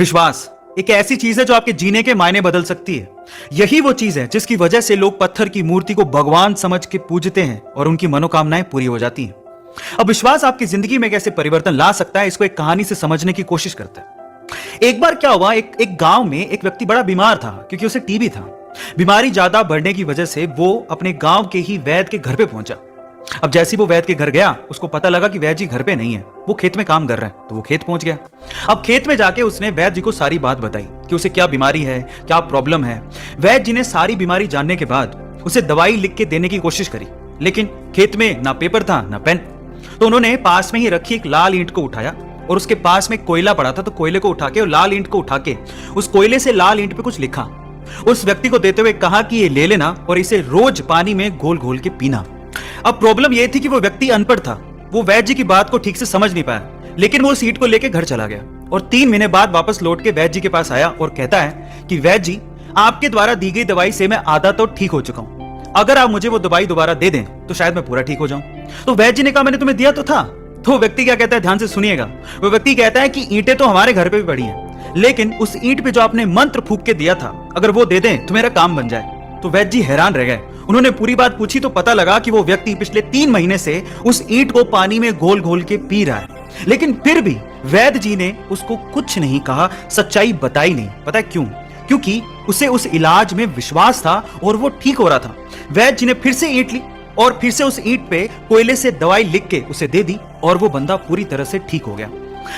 विश्वास एक ऐसी चीज है जो आपके जीने के मायने बदल सकती है। यही वो चीज है जिसकी वजह से लोग पत्थर की मूर्ति को भगवान समझ के पूजते हैं और उनकी मनोकामनाएं पूरी हो जाती हैं। अब विश्वास आपकी जिंदगी में कैसे परिवर्तन ला सकता है, इसको एक कहानी से समझने की कोशिश करते हैं। एक बार क्या हुआ, एक गांव में एक व्यक्ति बड़ा बीमार था क्योंकि उसे टीबी था। बीमारी ज्यादा बढ़ने की वजह से वो अपने गांव के ही वैद्य के घर पे पहुंचा। अब जैसे ही वो वैद्य के घर गया, उसको पता लगा कि वैद्य जी घर पे नहीं है, वो खेत में काम कर रहे हैं। तो वो खेत पहुंच गया। अब खेत में जाके उसने वैद्य जी को सारी बात बताई कि उसे क्या बीमारी है, क्या प्रॉब्लम है। वैद्य जी ने सारी बीमारी जानने के बाद उसे दवाई लिख के देने की कोशिश करी, लेकिन खेत में ना पेपर था ना पेन। तो उन्होंने पास में ही रखी एक लाल ईंट को उठाया और उसके पास में कोयला पड़ा था, तो कोयले को उठा के और लाल ईंट को उठा के उस कोयले से लाल ईंट पे कुछ लिखा। उस व्यक्ति को देते हुए कहा कि ये ले लेना और इसे रोज पानी में घोल घोल के पीना। अब प्रॉब्लम यह थी कि वो व्यक्ति अनपढ़ था, वो वैद्य जी की बात को ठीक से समझ नहीं पाया, लेकिन वो सीट को लेकर घर चला गया और 3 महीने बाद वापस लौट के वैद्य जी के पास आया और कहता है कि वैद्य जी, आपके द्वारा दी गई दवाई से मैं आधा तो ठीक हो चुका हूं, अगर आप मुझे वो दवाई दोबारा दे दें तो शायद मैं पूरा ठीक हो जाऊं। तो वैद्य जी ने कहा, मैंने तुम्हें दिया तो था। तो व्यक्ति क्या कहता है, ध्यान से सुनिएगा। वो व्यक्ति कहता है कि ईंटें तो हमारे घर पे भी पड़ी हैं, लेकिन उस ईंट पे जो आपने मंत्र फूंक के दिया था, अगर वो दे दें तो मेरा काम बन जाए। तो वैद्य जी हैरान रह गए। उन्होंने पूरी बात पूछी तो पता लगा कि वो व्यक्ति पिछले 3 महीने से उस ईंट को पानी में घोल घोल के पी रहा है, लेकिन फिर भी वैद्य जी ने उसको कुछ नहीं कहा, सच्चाई बताई नहीं। पता है क्यों? क्योंकि उसे उस इलाज में विश्वास था और वो ठीक हो रहा था। वैद्य जी ने फिर से ईंट ली और फिर से उस ईंट पे कोयले से दवाई लिख के उसे दे दी और वो बंदा पूरी तरह से ठीक हो गया।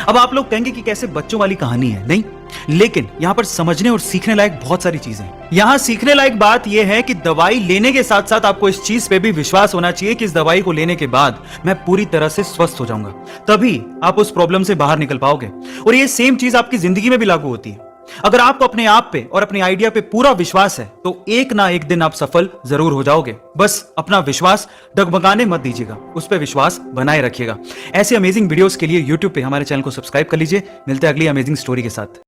अब आप लोग कहेंगे कि कैसे बच्चों वाली कहानी है, नहीं, लेकिन यहां पर समझने और सीखने लायक बहुत सारी चीजें हैं। यहां सीखने लायक बात यह है कि दवाई लेने के साथ साथ आपको इस चीज पे भी विश्वास होना चाहिए कि इस दवाई को लेने के बाद मैं पूरी तरह से स्वस्थ हो जाऊंगा, तभी आप उस प्रॉब्लम से बाहर निकल पाओगे। और ये सेम चीज आपकी जिंदगी में भी लागू होती है। अगर आपको अपने आप पे और अपने आइडिया पे पूरा विश्वास है तो एक ना एक दिन आप सफल जरूर हो जाओगे। बस अपना विश्वास डगमगाने मत दीजिएगा, उस पर विश्वास बनाए रखिएगा। ऐसे अमेजिंग वीडियोस के लिए YouTube पे हमारे चैनल को सब्सक्राइब कर लीजिए। मिलते हैं अगली अमेजिंग स्टोरी के साथ।